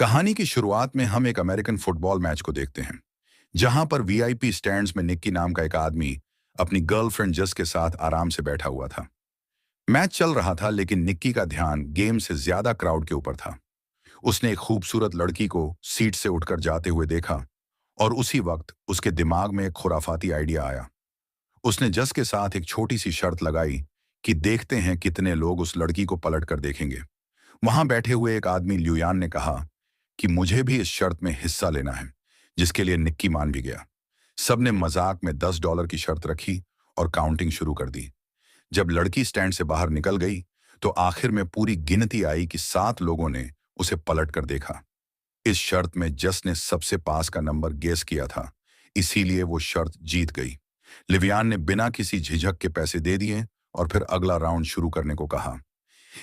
कहानी की शुरुआत में हम एक अमेरिकन फुटबॉल मैच को देखते हैं, जहां पर वीआईपी स्टैंड्स में निक्की नाम का एक आदमी अपनी गर्लफ्रेंड जस के साथ आराम से बैठा हुआ था। मैच चल रहा था, लेकिन निक्की का ध्यान गेम से ज्यादा क्राउड के ऊपर था। उसने एक खूबसूरत लड़की को सीट से उठकर जाते हुए देखा और उसी वक्त उसके दिमाग में एक खुराफाती आइडिया आया। उसने जस के साथ एक छोटी सी शर्त लगाई कि देखते हैं कितने लोग उस लड़की को पलट कर देखेंगे। वहां बैठे हुए एक आदमी ल्यूयान ने कहा कि मुझे भी इस शर्त में हिस्सा लेना है, जिसके लिए निक्की मान भी गया। सबने मजाक में $10 की शर्त रखी और काउंटिंग शुरू कर दी। जब लड़की स्टैंड से बाहर निकल गई, तो आखिर में पूरी गिनती आई कि 7 लोगों ने उसे पलट कर देखा। इस शर्त में जस ने सबसे पास का नंबर गेस किया था, इसीलिए वो शर्त जीत गई। लिवियान ने बिना किसी झिझक के पैसे दे दिए और फिर अगला राउंड शुरू करने को कहा।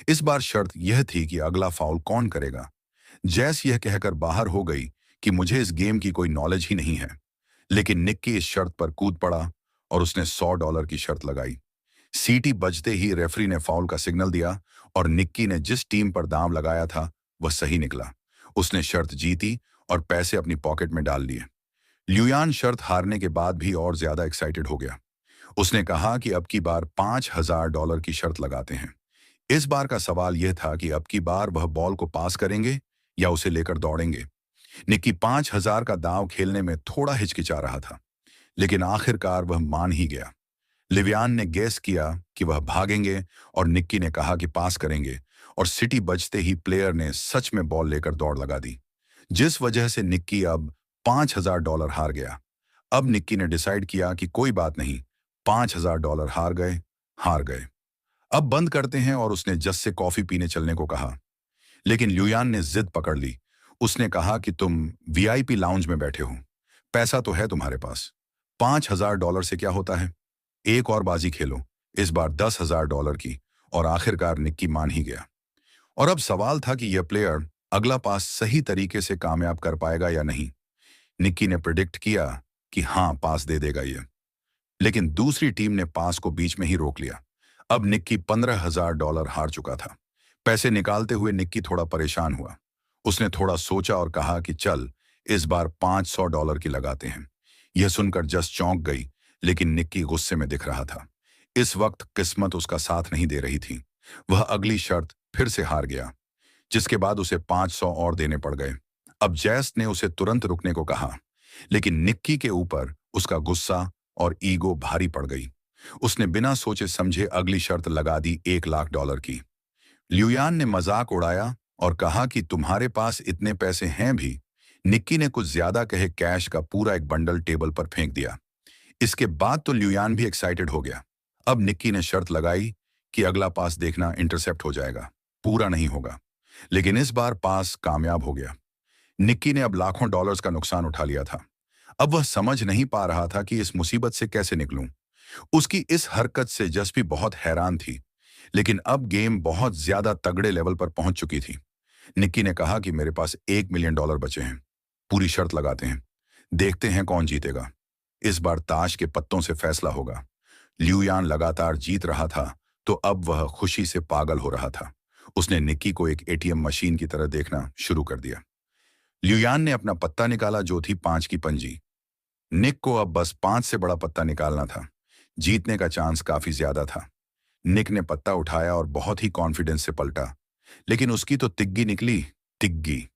इस बार शर्त यह थी कि अगला फाउल कौन करेगा। जैस यह कहकर बाहर हो गई कि मुझे इस गेम की कोई नॉलेज ही नहीं है, लेकिन निक्की इस शर्त पर कूद पड़ा और उसने $100 की शर्त लगाई। सीटी बजते ही रेफरी ने फाउल का सिग्नल दिया और निक्की ने जिस टीम पर दांव लगाया था वह सही निकला। उसने शर्त जीती और पैसे अपनी पॉकेट में डाल लिए। ल्यूयान शर्त हारने के बाद भी और ज्यादा एक्साइटेड हो गया। उसने कहा कि अब की बार $5000 की शर्त लगाते हैं। इस बार का सवाल यह था कि अब की बार वह बॉल को पास करेंगे या उसे लेकर दौड़ेंगे। निक्की 5000 का दांव खेलने में थोड़ा हिचकिचा रहा था, लेकिन आखिरकार वह मान ही गया। लिवियान ने गेस किया कि वह भागेंगे और निक्की ने कहा कि पास करेंगे, और सिटी बजते ही प्लेयर ने सच में बॉल लेकर दौड़ लगा दी, जिस वजह से निक्की अब $5000 हार गया। अब निक्की ने डिसाइड किया कि कोई बात नहीं, $5000 हार गए। अब बंद करते हैं, और उसने जस से कॉफी पीने चलने को कहा। लेकिन ल्यूयान ने जिद पकड़ ली। उसने कहा कि तुम वीआईपी लाउंज में बैठे हो, पैसा तो है तुम्हारे पास, $5000 से क्या होता है, एक और बाजी खेलो, इस बार $10,000 की। और आखिरकार निक्की मान ही गया। और अब सवाल था कि यह प्लेयर अगला पास सही तरीके से कामयाब कर पाएगा या नहीं। निक्की ने प्रिडिक्ट किया कि हाँ, पास दे देगा यह, लेकिन दूसरी टीम ने पास को बीच में ही रोक लिया। अब निक्की $15,000 हार चुका था। पैसे निकालते हुए निक्की थोड़ा परेशान हुआ। उसने थोड़ा सोचा और कहा कि चल, इस बार $500 की लगाते हैं। यह सुनकर जस चौंक गई, लेकिन निक्की गुस्से में दिख रहा था। इस वक्त किस्मत उसका साथ नहीं दे रही थी। वह अगली शर्त फिर से हार गया, जिसके बाद उसे 500 और देने पड़ गए। अब जैस ने उसे तुरंत रुकने को कहा, लेकिन निक्की के ऊपर उसका गुस्सा और ईगो भारी पड़ गई। उसने बिना सोचे समझे अगली शर्त लगा दी $1,00,000 की। ल्यूयान ने मजाक उड़ाया और कहा कि तुम्हारे पास इतने पैसे हैं भी। निक्की ने कुछ ज्यादा कहे कैश का पूरा एक बंडल टेबल पर फेंक दिया। इसके बाद तो ल्यूयान भी एक्साइटेड हो गया। अब निक्की ने शर्त लगाई कि अगला पास देखना इंटरसेप्ट हो जाएगा, पूरा नहीं होगा। लेकिन इस बार पास कामयाब हो गया। निक्की ने अब लाखों डॉलर्स का नुकसान उठा लिया था। अब वह समझ नहीं पा रहा था कि इस मुसीबत से कैसे निकलूं। उसकी इस हरकत से जस भी बहुत हैरान थी, लेकिन अब गेम बहुत ज्यादा तगड़े लेवल पर पहुंच चुकी थी। निक्की ने कहा कि मेरे पास $1 मिलियन बचे हैं, पूरी शर्त लगाते हैं, देखते हैं कौन जीतेगा। इस बार ताश के पत्तों से फैसला होगा। ल्यूयान लगातार जीत रहा था, तो अब वह खुशी से पागल हो रहा था। उसने निक्की को एक एटीएम मशीन की तरह देखना शुरू कर दिया। ल्यूयान ने अपना पत्ता निकाला, जो थी 5 की पंजी। निक को अब बस 5 से बड़ा पत्ता निकालना था। जीतने का चांस काफी ज्यादा था। निक ने पत्ता उठाया और बहुत ही कॉन्फिडेंस से पलटा, लेकिन उसकी तो तिग्गी निकली। तिग्गी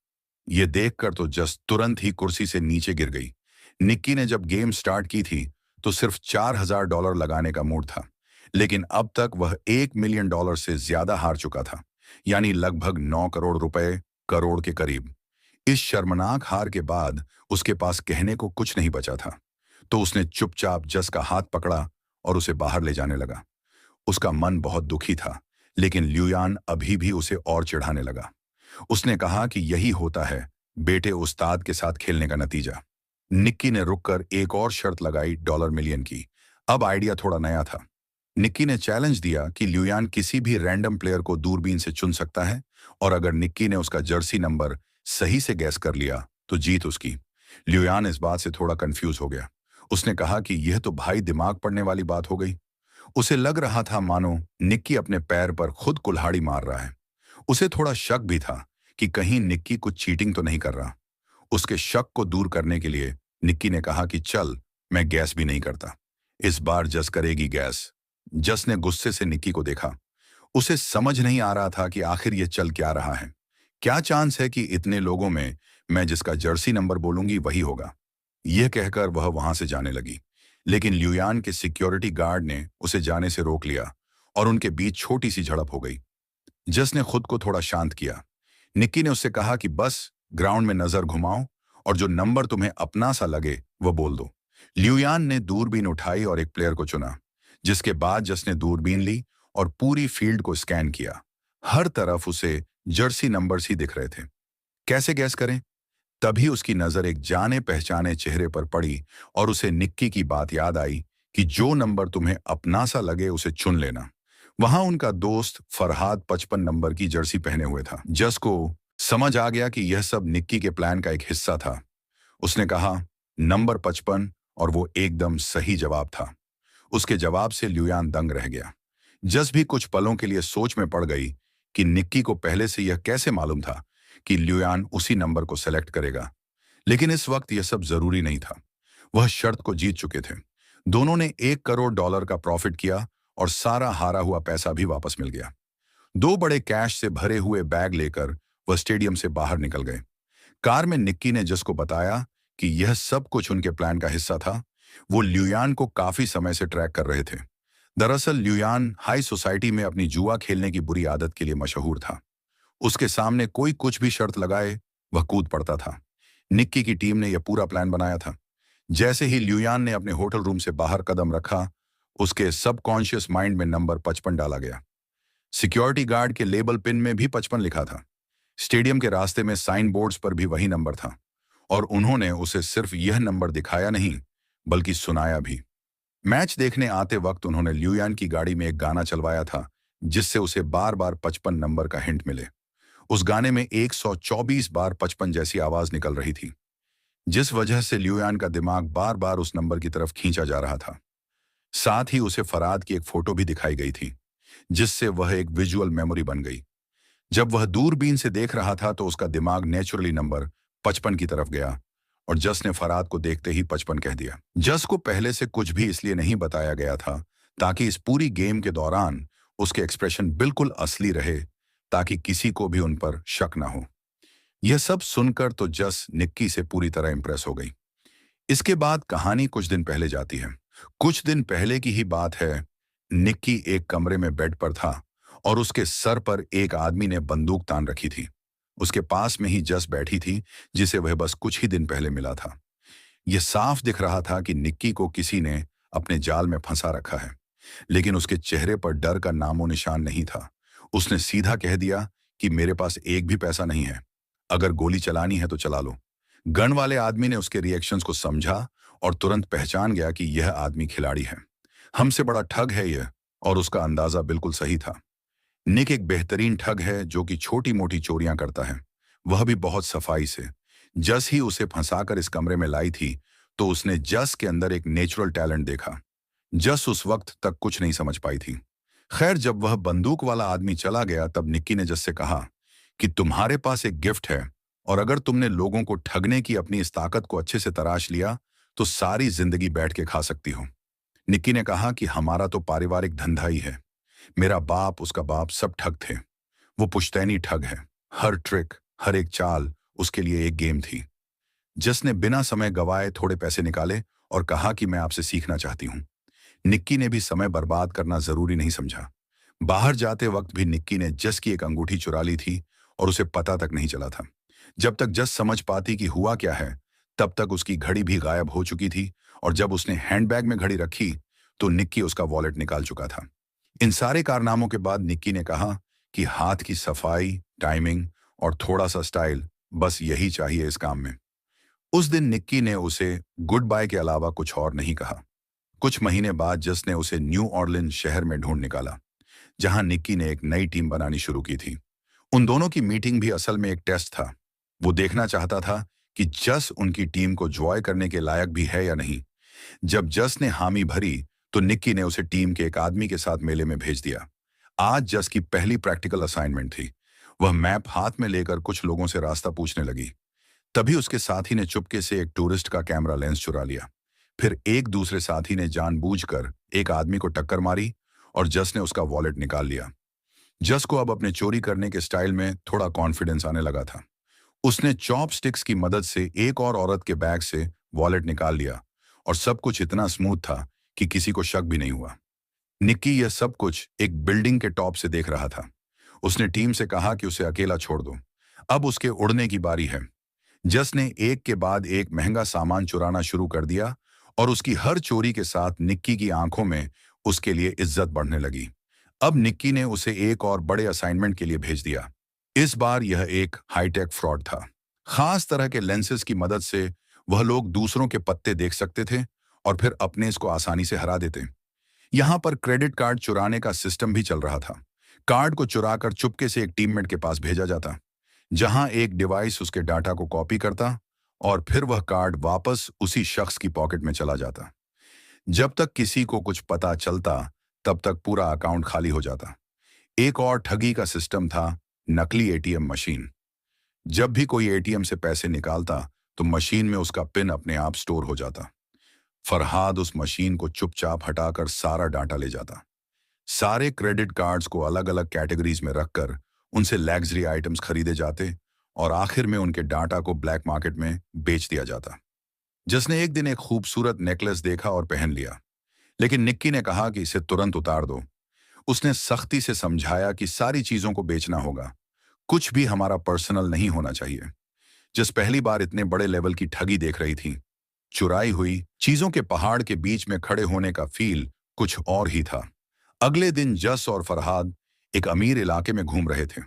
ये देखकर तो जस तुरंत ही कुर्सी से नीचे गिर गई। निक्की ने जब गेम स्टार्ट की थी तो सिर्फ $4000 लगाने का मूड था, लेकिन अब तक वह $1 मिलियन से ज्यादा हार चुका था, यानी लगभग 9 करोड़ रुपए, करोड़ के करीब। इस शर्मनाक हार के बाद उसके पास कहने को कुछ नहीं बचा था, तो उसने चुपचाप जस का हाथ पकड़ा और उसे बाहर ले जाने लगा। उसका मन बहुत दुखी था, लेकिन ल्यूयान अभी भी उसे और चिढ़ाने लगा। उसने कहा कि यही होता है बेटे उस्ताद के साथ खेलने का नतीजा। निक्की ने रुककर एक और शर्त लगाई $1 मिलियन की। अब आइडिया थोड़ा नया था। निक्की ने चैलेंज दिया कि ल्यूयान किसी भी रैंडम प्लेयर को दूरबीन से चुन सकता है, और अगर निक्की ने उसका जर्सी नंबर सही से गैस कर लिया तो जीत उसकी। ल्यूयान इस बात से थोड़ा कंफ्यूज हो गया। उसने कहा कि यह तो भाई दिमाग पड़ने वाली बात हो गई। उसे लग रहा था मानो निक्की अपने पैर पर खुद कुल्हाड़ी मार रहा है। उसे थोड़ा शक भी था कि कहीं निक्की कुछ चीटिंग तो नहीं कर रहा। उसके शक को दूर करने के लिए निक्की ने कहा कि चल, मैं गैस भी नहीं करता, इस बार जस करेगी गैस। जस ने गुस्से से निक्की को देखा। उसे समझ नहीं आ रहा था कि आखिर ये चल क्या रहा है। क्या चांस है कि इतने लोगों में मैं जिसका जर्सी नंबर बोलूंगी वही होगा। यह कहकर वह वहां से जाने लगी, लेकिन ल्यूयान के सिक्योरिटी गार्ड ने उसे जाने से रोक लिया और उनके बीच छोटी सी झड़प हो गई। जस ने खुद को थोड़ा शांत किया। निक्की ने उससे कहा कि बस ग्राउंड में नजर घुमाओ और जो नंबर तुम्हें अपना सा लगे वह बोल दो। ल्यूयान ने दूरबीन उठाई और एक प्लेयर को चुना, जिसके बाद जस ने दूरबीन ली और पूरी फील्ड को स्कैन किया। हर तरफ उसे जर्सी नंबर्स ही दिख रहे थे। कैसे गैस करें? तभी उसकी नजर एक जाने पहचाने चेहरे पर पड़ी और उसे निक्की की बात याद आई कि जो नंबर तुम्हें अपना सा लगे उसे चुन लेना। वहां उनका दोस्त फरहाद 55 नंबर की जर्सी पहने हुए था। जस को समझ आ गया कि यह सब निक्की के प्लान का एक हिस्सा था। उसने कहा, नंबर 55, और वो एकदम सही जवाब था। उसके जवाब से ल्यूयान दंग रह गया। जस भी कुछ पलों के लिए सोच में पड़ गई कि निक्की को पहले से यह कैसे मालूम था कि ल्यूयान उसी नंबर को सेलेक्ट करेगा। लेकिन इस वक्त यह सब जरूरी नहीं था। वह शर्त को जीत चुके थे। दोनों ने $1 करोड़ का प्रॉफिट किया और सारा हारा हुआ पैसा भी वापस मिल गया। दो बड़े कैश से भरे हुए बैग लेकर वह स्टेडियम से बाहर निकल गए। कार में निक्की ने जस को बताया कि यह सब कुछ उनके प्लान का हिस्सा था। वो ल्यूयान को काफी समय से ट्रैक कर रहे थे। दरअसल ल्यूयान हाई सोसाइटी में अपनी जुआ खेलने की बुरी आदत के लिए मशहूर था। उसके सामने कोई कुछ भी शर्त लगाए वह कूद पड़ता था। निक्की की टीम ने यह पूरा प्लान बनाया था। जैसे ही ल्यूयान ने अपने होटल रूम से बाहर कदम रखा, उसके सबकॉन्शियस माइंड में नंबर 55 डाला गया। सिक्योरिटी गार्ड के लेबल पिन में भी 55 लिखा था। स्टेडियम के रास्ते में साइन बोर्ड्स पर भी वही नंबर था, और उन्होंने उसे सिर्फ यह नंबर दिखाया नहीं बल्कि सुनाया भी। मैच देखने आते वक्त उन्होंने ल्यूयान की गाड़ी में एक गाना चलवाया था, जिससे उसे बार बार 55 नंबर का हिंट मिले। उस गाने में 124 बार 55 जैसी आवाज निकल रही थी, जिस वजह से ल्यूयान का दिमाग बार बार उस नंबर की तरफ खींचा जा रहा था। साथ ही उसे फराद की एक फोटो भी दिखाई गई थी, जिससे वह एक विजुअल मेमोरी बन गई। जब वह दूरबीन से देख रहा था तो उसका दिमाग नेचुरली नंबर 55 की तरफ गया और जस ने फराद को देखते ही 55 कह दिया। जस को पहले से कुछ भी इसलिए नहीं बताया गया था ताकि इस पूरी गेम के दौरान उसके एक्सप्रेशन बिल्कुल असली रहे, ताकि किसी को भी उन पर शक ना हो। यह सब सुनकर तो जस निक्की से पूरी तरह इंप्रेस हो गई। इसके बाद कहानी कुछ दिन पहले जाती है। कुछ दिन पहले की ही बात है। निक्की एक कमरे में बेड पर था और उसके सर पर एक आदमी ने बंदूक तान रखी थी। उसके पास में ही जस बैठी थी, जिसे वह बस कुछ ही दिन पहले मिला था। यह साफ दिख रहा था कि निक्की को किसी ने अपने जाल में फंसा रखा है, लेकिन उसके चेहरे पर डर का नामो निशान नहीं था। उसने सीधा कह दिया कि मेरे पास एक भी पैसा नहीं है, अगर गोली चलानी है तो चला लो। गन वाले आदमी ने उसके रिएक्शंस को समझा और तुरंत पहचान गया कि यह आदमी खिलाड़ी है। हमसे बड़ा ठग है यह, और उसका अंदाजा बिल्कुल सही था। निक एक बेहतरीन ठग है जो कि छोटी मोटी चोरियां करता है, वह भी बहुत सफाई से। जस ही उसे फंसाकर इस कमरे में लाई थी तो उसने जस के अंदर एक नेचुरल टैलेंट देखा। जस उस वक्त तक कुछ नहीं समझ पाई थी। खैर, जब वह बंदूक वाला आदमी चला गया तब निक्की ने जस से कहा कि तुम्हारे पास एक गिफ्ट है, और अगर तुमने लोगों को ठगने की अपनी इस ताकत को अच्छे से तराश लिया तो सारी जिंदगी बैठ के खा सकती हो। निक्की ने कहा कि हमारा तो पारिवारिक धंधा ही है। मेरा बाप, उसका बाप, सब ठग थे। वो पुश्तैनी ठग है। हर ट्रिक, हर एक चाल उसके लिए एक गेम थी। जिसने बिना समय गवाए थोड़े पैसे निकाले और कहा कि मैं आपसे सीखना चाहती हूँ। निक्की ने भी समय बर्बाद करना जरूरी नहीं समझा। बाहर जाते वक्त भी निक्की ने जस की एक अंगूठी चुरा ली थी और उसे पता तक नहीं चला था। जब तक जस समझ पाती कि हुआ क्या है, तब तक उसकी घड़ी भी गायब हो चुकी थी, और जब उसने हैंडबैग में घड़ी रखी तो निक्की उसका वॉलेट निकाल चुका था। इन सारे कारनामों के बाद निक्की ने कहा कि हाथ की सफाई, टाइमिंग और थोड़ा सा स्टाइल, बस यही चाहिए इस काम में। उस दिन निक्की ने उसे गुड बाय के अलावा कुछ और नहीं कहा। कुछ महीने बाद जस ने उसे न्यू ऑर्लिन्स शहर में ढूंढ निकाला, जहां निक्की ने एक नई टीम बनानी शुरू की थी। उन दोनों की मीटिंग भी असल में एक टेस्ट था। वो देखना चाहता था कि जस उनकी टीम को ज्वाइन करने के लायक भी है या नहीं। जब जस ने हामी भरी तो निक्की ने उसे टीम के एक आदमी के साथ मेले में भेज दिया। आज जस की पहली प्रैक्टिकल असाइनमेंट थी। वह मैप हाथ में लेकर कुछ लोगों से रास्ता पूछने लगी। तभी उसके साथी ने चुपके से एक टूरिस्ट का कैमरा लेंस चुरा लिया। फिर एक दूसरे साथी ने जानबूझकर एक आदमी को टक्कर मारी और जस ने उसका वॉलेट निकाल लिया। जस को अब अपने चोरी करने के स्टाइल में थोड़ा कॉन्फिडेंस आने लगा था। उसने चॉपस्टिक्स की मदद से एक और औरत के बैग से वॉलेट निकाल लिया और सब कुछ इतना स्मूथ था कि किसी को शक भी नहीं हुआ। निक्की यह सब कुछ एक बिल्डिंग के टॉप से देख रहा था। उसने टीम से कहा कि उसे अकेला छोड़ दो, अब उसके उड़ने की बारी है। जस ने एक के बाद एक महंगा सामान चुराना शुरू कर दिया और उसकी हर चोरी के साथ निक्की की आंखों में उसके लिए इज्जत बढ़ने लगी। अब निक्की ने उसे एक और बड़े असाइनमेंट के लिए भेज दिया। इस बार यह एक हाईटेक फ्रॉड था। खास तरह के लेंसेज की मदद से वह लोग दूसरों के पत्ते देख सकते थे और फिर अपने इसको आसानी से हरा देते। यहां पर क्रेडिट कार्ड चुराने का सिस्टम भी चल रहा था। कार्ड को चुराकर चुपके से एक टीममेट के पास भेजा जाता, जहां एक डिवाइस उसके डाटा को कॉपी करता और फिर वह कार्ड वापस उसी शख्स की पॉकेट में चला जाता। जब तक किसी को कुछ पता चलता, तब तक पूरा अकाउंट खाली हो जाता। एक और ठगी का सिस्टम था, नकली एटीएम मशीन। जब भी कोई एटीएम से पैसे निकालता, तो मशीन में उसका पिन अपने आप स्टोर हो जाता। फरहाद उस मशीन को चुपचाप हटाकर सारा डाटा ले जाता। सारे क्रेडिट कार्ड्स को अलग अलग कैटेगरीज में रखकर उनसे लग्जरी आइटम्स खरीदे जाते और आखिर में उनके डाटा को ब्लैक मार्केट में बेच दिया जाता। जिसने एक दिन एक खूबसूरत नेकलेस देखा और पहन लिया, लेकिन निक्की ने कहा कि इसे तुरंत उतार दो। उसने सख्ती से समझाया कि सारी चीजों को बेचना होगा, कुछ भी हमारा पर्सनल नहीं होना चाहिए। जिस पहली बार इतने बड़े लेवल की ठगी देख रही थी, चुराई हुई चीजों के पहाड़ के बीच में खड़े होने का फील कुछ और ही था। अगले दिन जस और फरहाद एक अमीर इलाके में घूम रहे थे।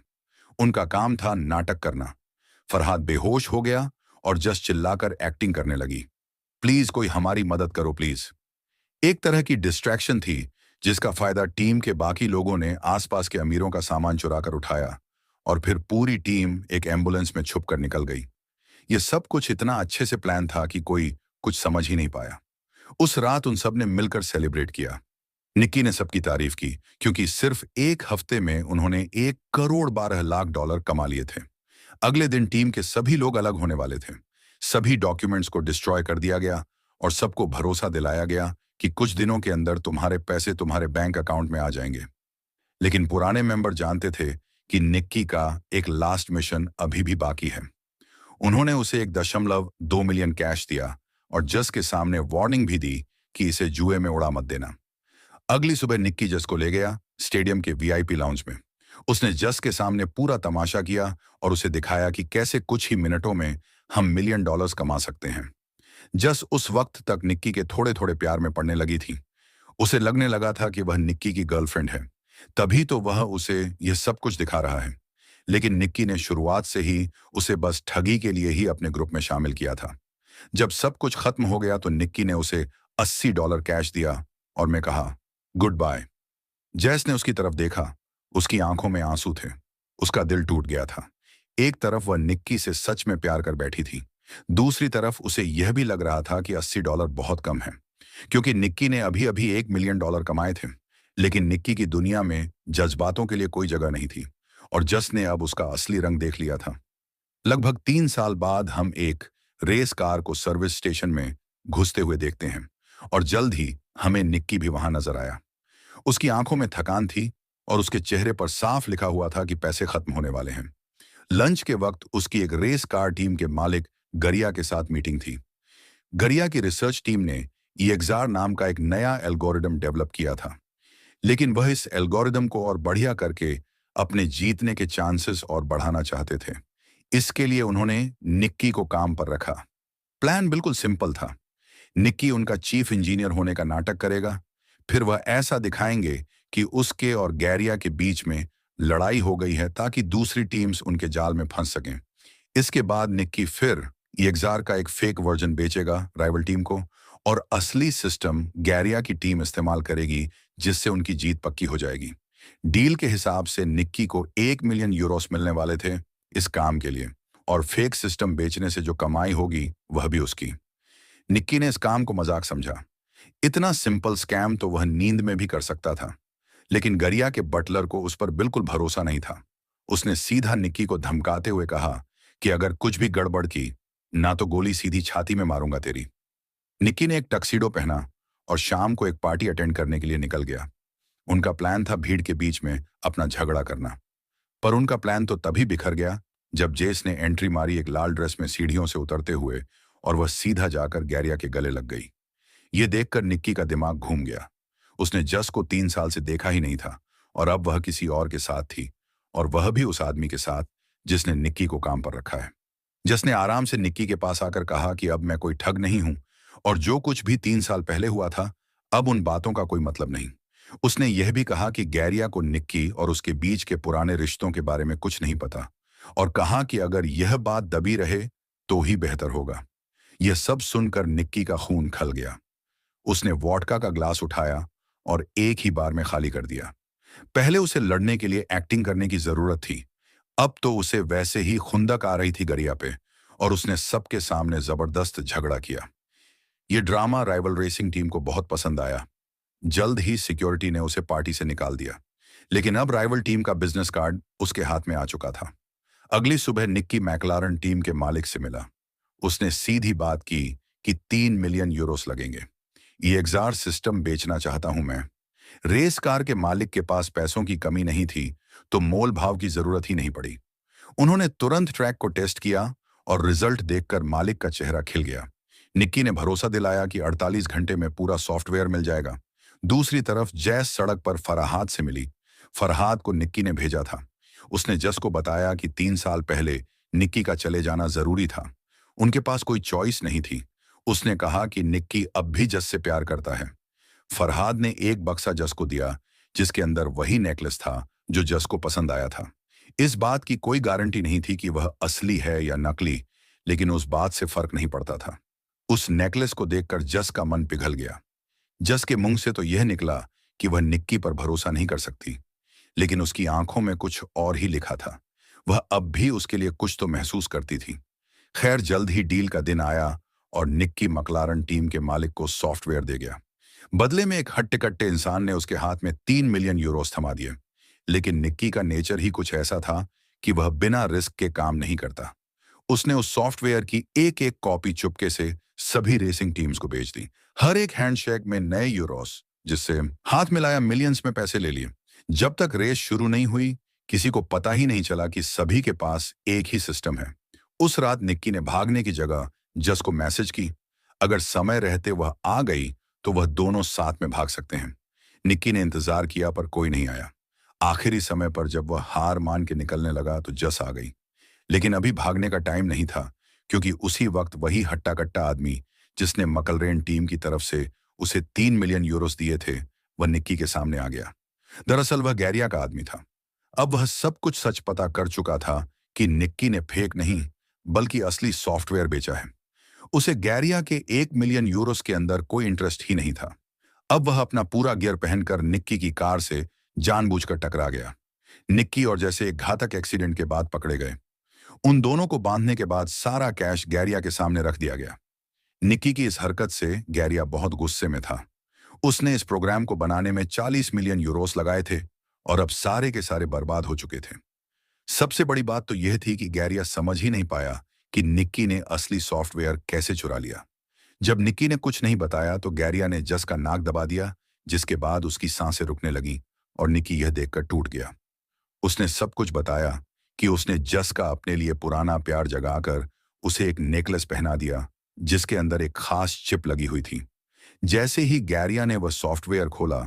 उनका काम था नाटक करना। फरहाद बेहोश हो गया और जस चिल्लाकर एक्टिंग करने लगी, प्लीज कोई हमारी मदद करो प्लीज। एक तरह की डिस्ट्रैक्शन थी, जिसका फायदा टीम के बाकी लोगों ने आसपास के अमीरों का सामान चुराकर उठाया और फिर पूरी टीम एक एम्बुलेंस में छुपकर निकल गई। यह सब कुछ इतना अच्छे से प्लान था कि कोई कुछ समझ ही नहीं पाया। उस रात उन सब ने मिलकर सेलिब्रेट किया। निक्की ने सबकी तारीफ की, क्योंकि सिर्फ एक हफ्ते में उन्होंने 1 करोड़ 12 लाख डॉलर कमा लिए थे। अगले दिन टीम के सभी लोग अलग होने वाले थे। सभी डॉक्यूमेंट्स को डिस्ट्रॉय कर दिया गया और सबको भरोसा दिलाया गया कि कुछ दिनों के अंदर तुम्हारे पैसे तुम्हारे बैंक अकाउंट में आ जाएंगे। लेकिन पुराने मेंबर जानते थे कि निक्की का एक लास्ट मिशन अभी भी बाकी है। उन्होंने उसे 1.2 मिलियन कैश दिया और जस के सामने वार्निंग भी दी कि इसे जुए में उड़ा मत देना। अगली सुबह निक्की जस को ले गया स्टेडियम के वीआईपी लाउंज में। उसने जस के सामने पूरा तमाशा किया और उसे दिखाया कि कैसे कुछ ही मिनटों में हम मिलियन डॉलर्स कमा सकते हैं। जस उस वक्त तक निक्की के थोड़े थोड़े प्यार में पड़ने लगी थी। उसे लगने लगा था कि वह निक्की की गर्लफ्रेंड है, तभी तो वह उसे यह सब कुछ दिखा रहा है। लेकिन निक्की ने शुरुआत से ही उसे बस ठगी के लिए ही अपने ग्रुप में शामिल किया था। जब सब कुछ खत्म हो गया तो निक्की ने उसे $80 कैश दिया और मैं कहा गुड बाय। जैस ने उसकी तरफ देखा, उसकी आंखों में आंसू थे। उसका दिल टूट गया था। एक तरफ वह निक्की से सच में प्यार कर बैठी थी, दूसरी तरफ उसे यह भी लग रहा था कि $80 बहुत कम है, क्योंकि निक्की ने अभी अभी $1 मिलियन कमाए थे। लेकिन निक्की की दुनिया में जज्बातों के लिए कोई जगह नहीं थी और जस ने अब उसका असली रंग देख लिया था। लगभग 3 साल बाद हम एक रेस कार को सर्विस स्टेशन में घुसते हुए देखते हैं और जल्द ही हमें निक्की भी वहां नजर आया। उसकी आंखों में थकान थी और उसके चेहरे पर साफ लिखा हुआ था कि पैसे खत्म होने वाले हैं। लंच के वक्त उसकी एक रेस कार टीम के मालिक गरिया के साथ मीटिंग थी। गरिया की रिसर्च टीम ने EXR नाम का एक नया एल्गोरिदम डेवलप किया था, लेकिन वह इस एल्गोरिदम को और बढ़िया करके अपने जीतने के चांसेस और बढ़ाना चाहते थे। इसके लिए उन्होंने निक्की को काम पर रखा। प्लान बिल्कुल सिंपल था। निक्की उनका चीफ इंजीनियर होने का नाटक करेगा, फिर वह ऐसा दिखाएंगे कि उसके और गैरिया के बीच में लड़ाई हो गई है ताकि दूसरी टीम्स उनके जाल में फंस सकें। इसके बाद निक्की फिर EXR का एक फेक वर्जन बेचेगा राइवल टीम को और असली सिस्टम गैरिया की टीम इस्तेमाल करेगी, जिससे उनकी जीत पक्की हो जाएगी। डील के हिसाब से निक्की को 1 मिलियन यूरोस मिलने वाले थे इस काम के लिए, और फेक सिस्टम बेचने से जो कमाई होगी वह भी उसकी। निक्की ने इस काम को मजाक समझा। इतना सिंपल स्कैम तो वह नींद में भी कर सकता था, लेकिन गरिया के बटलर को उस पर बिल्कुल भरोसा नहीं था उसने सीधा निक्की को धमकाते हुए कहा कि अगर कुछ भी गड़बड़ की ना तो गोली सीधी छाती में मारूंगा तेरी। निक्की ने एक टक्सीडो पहना और शाम को एक पार्टी अटेंड करने के लिए निकल गया। उनका प्लान था भीड़ के बीच में अपना झगड़ा करना। पर उनका प्लान तो तभी बिखर गया जब जेस ने एंट्री मारी एक लाल ड्रेस में सीढ़ियों से उतरते हुए, और वह सीधा जाकर गैरिया के गले लग गई। ये देखकर निक्की का दिमाग घूम गया। उसने जस को 3 साल से देखा ही नहीं था और अब वह किसी और के साथ थी, और वह भी उस आदमी के साथ जिसने निक्की को काम पर रखा है। जस ने आराम से निक्की के पास आकर कहा कि अब मैं कोई ठग नहीं हूं और जो कुछ भी 3 साल पहले हुआ था अब उन बातों का कोई मतलब नहीं। उसने यह भी कहा कि गैरिया को निक्की और उसके बीच के पुराने रिश्तों के बारे में कुछ नहीं पता, और कहा कि अगर यह बात दबी रहे तो ही बेहतर होगा। यह सब सुनकर निक्की का खून खल गया। उसने वोडका का ग्लास उठाया और एक ही बार में खाली कर दिया। पहले उसे लड़ने के लिए एक्टिंग करने की जरूरत थी, अब तो उसे वैसे ही खुंदक आ रही थी गरिया पे, और उसने सबके सामने जबरदस्त झगड़ा किया। यह ड्रामा राइवल रेसिंग टीम को बहुत पसंद आया। जल्द ही सिक्योरिटी ने उसे पार्टी से निकाल दिया, लेकिन अब राइवल टीम का बिजनेस कार्ड उसके हाथ में आ चुका था। अगली सुबह निक्की मैकलारन टीम के मालिक से मिला। उसने सीधी बात की कि 3 मिलियन यूरोस लगेंगे। ये एग्जार सिस्टम बेचना चाहता हूं मैं। रेस कार के मालिक के पास पैसों की कमी नहीं थी, तो मोल भाव की जरूरत ही नहीं पड़ी। उन्होंने तुरंत ट्रैक को टेस्ट किया और रिजल्ट देखकर मालिक का चेहरा खिल गया। निक्की ने भरोसा दिलाया कि 48 घंटे में पूरा सॉफ्टवेयर मिल जाएगा। दूसरी तरफ जैस सड़क पर फरहाद से मिली। फरहाद को निक्की ने भेजा था। उसने जस को बताया कि 3 साल पहले निक्की का चले जाना जरूरी था। उनके पास कोई चॉइस नहीं थी। उसने कहा कि निक्की अब भी जस से प्यार करता है। फरहाद ने एक बक्सा जस को दिया जिसके अंदर वही नेकलेस था जो जस को पसंद आया था। इस बात की कोई गारंटी नहीं थी कि वह असली है या नकली, लेकिन उस बात से फर्क नहीं पड़ता था। उस नेकलेस को देखकर जस का मन पिघल गया। जस के मुंह से तो यह निकला कि वह निक्की पर भरोसा नहीं कर सकती, लेकिन उसकी आंखों में कुछ और ही लिखा था। वह अब भी उसके लिए कुछ तो महसूस करती थी। खैर, जल्द ही डील का दिन आया और निक्की मकलारन टीम के मालिक को सॉफ्टवेयर दे गया। बदले में एक हट्टे-कट्टे इंसान ने उसके हाथ में 3 मिलियन यूरोस थमा दिए। लेकिन निक्की का नेचर ही कुछ ऐसा था कि वह बिना रिस्क के काम नहीं करता। उसने उस सॉफ्टवेयर की एक एक कॉपी चुपके से सभी रेसिंग टीम्स को बेच दी। हर एक हैंडशेक में नए यूरोस, जिससे हाथ मिलाया मिलियंस में पैसे ले लिए। जब तक रेस शुरू नहीं हुई किसी को पता ही नहीं चला कि सभी के पास एक ही सिस्टम है। उस रात निक्की ने भागने की जगह जस को मैसेज की। अगर समय रहते वह आ गई तो वह दोनों साथ में भाग सकते हैं। निक्की ने इंतजार किया पर कोई नहीं आया। आखिरी समय पर जब वह हार मान के निकलने लगा तो जस आ गई। लेकिन अभी भागने का टाइम नहीं था, क्योंकि उसी वक्त वही हट्टा-कट्टा आदमी जिसने मकलरेन टीम की तरफ से उसे 3 मिलियन यूरोस दिए थे, वह निक्की के सामने आ गया। दरअसल वह गैरिया का आदमी था। अब वह सब कुछ सच पता कर चुका था कि निक्की ने फेक नहीं बल्कि असली सॉफ्टवेयर बेचा है। उसे गैरिया के 1 मिलियन यूरोस के अंदर कोई इंटरेस्ट ही नहीं था। अब वह अपना पूरा गियर पहनकर निक्की की कार से जानबूझकर टकरा गया। निक्की और जैसे एक घातक एक्सीडेंट के बाद पकड़े गए। उन दोनों को बांधने के बाद सारा कैश गैरिया के सामने रख दिया गया। निक्की की इस हरकत से गैरिया बहुत गुस्से में था। उसने इस प्रोग्राम को बनाने में 40 मिलियन यूरोस लगाए थे और अब सारे के सारे बर्बाद हो चुके थे। सबसे बड़ी बात तो यह थी कि गैरिया समझ ही नहीं पाया कि निक्की ने असली सॉफ्टवेयर कैसे चुरा लिया। जब निक्की ने कुछ नहीं बताया तो गैरिया ने जस का नाक दबा दिया, जिसके बाद उसकी सांसें रुकने लगी और निक्की यह देखकर टूट गया। उसने सब कुछ बताया कि उसने जस का अपने लिए पुराना प्यार जगाकर उसे एक नेकलेस पहना दिया जिसके अंदर एक खास चिप लगी हुई थी। जैसे ही गैरिया ने वह सॉफ्टवेयर खोला,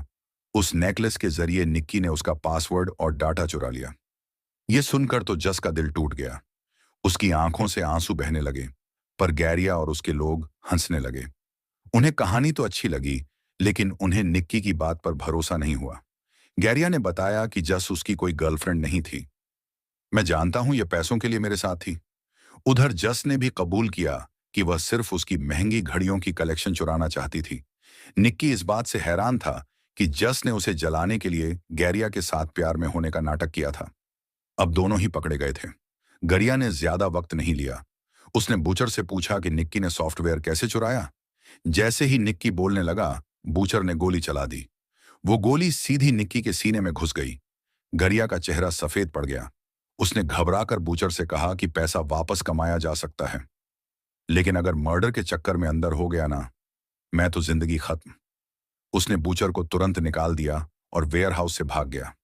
उस नेकलेस के जरिए निक्की ने उसका पासवर्ड और डाटा चुरा लिया। यह सुनकर तो जस का दिल टूट गया। उसकी आंखों से आंसू बहने लगे, पर गैरिया और उसके लोग हंसने लगे। उन्हें कहानी तो अच्छी लगी, लेकिन उन्हें निक्की की बात पर भरोसा नहीं हुआ। गैरिया ने बताया कि जस उसकी कोई गर्लफ्रेंड नहीं थी। मैं जानता हूं यह पैसों के लिए मेरे साथ थी। उधर जस ने भी कबूल किया कि वह सिर्फ उसकी महंगी घड़ियों की कलेक्शन चुराना चाहती थी। निक्की इस बात से हैरान था कि जस ने उसे जलाने के लिए गैरिया के साथ प्यार में होने का नाटक किया था। अब दोनों ही पकड़े गए थे। गरिया ने ज्यादा वक्त नहीं लिया। उसने बूचर से पूछा कि निक्की ने सॉफ्टवेयर कैसे चुराया। जैसे ही निक्की बोलने लगा, बूचर ने गोली चला दी। वो गोली सीधी निक्की के सीने में घुस गई। गरिया का चेहरा सफेद पड़ गया। उसने घबराकर बूचर से कहा कि पैसा वापस कमाया जा सकता है, लेकिन अगर मर्डर के चक्कर में अंदर हो गया ना, मैं तो जिंदगी खत्म। उसने बूचर को तुरंत निकाल दिया और वेयर हाउस से भाग गया।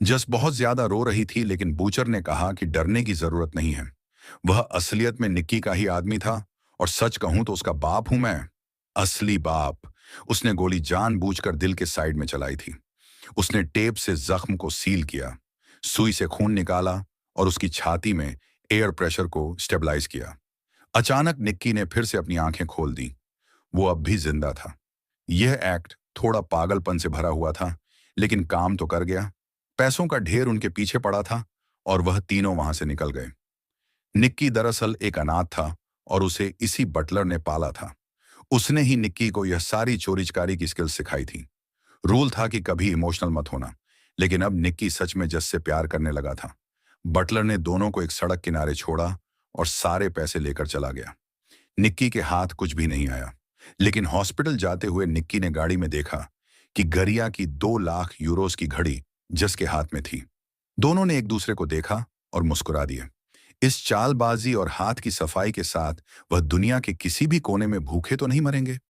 जस बहुत ज्यादा रो रही थी, लेकिन बूचर ने कहा कि डरने की जरूरत नहीं है। वह असलियत में निक्की का ही आदमी था, और सच कहूं तो उसका बाप हूं मैं, असली बाप। उसने गोली जानबूझकर दिल के साइड में चलाई थी। उसने टेप से जख्म को सील किया, सुई से खून निकाला और उसकी छाती में एयर प्रेशर को स्टेबलाइज किया। अचानक निक्की ने फिर से अपनी आंखें खोल दी। वो अब भी जिंदा था। यह एक्ट थोड़ा पागलपन से भरा हुआ था, लेकिन काम तो कर गया। पैसों का ढेर उनके पीछे पड़ा था और वह तीनों वहां से निकल गए। निक्की दरअसल एक अनाथ था और उसे इसी बटलर ने पाला था। उसने ही निक्की को यह सारी चोरी चकारी की स्किल्स सिखाई थी। रूल था कि कभी इमोशनल मत होना, लेकिन अब निक्की सच में जस से प्यार करने लगा था। बटलर ने दोनों को एक सड़क किनारे छोड़ा और सारे पैसे लेकर चला गया। निक्की के हाथ कुछ भी नहीं आया, लेकिन हॉस्पिटल जाते हुए निक्की ने गाड़ी में देखा कि गरिया की 2 लाख यूरोस की घड़ी जस के हाथ में थी। दोनों ने एक दूसरे को देखा और मुस्कुरा दिए। इस चालबाजी और हाथ की सफाई के साथ वह दुनिया के किसी भी कोने में भूखे तो नहीं मरेंगे।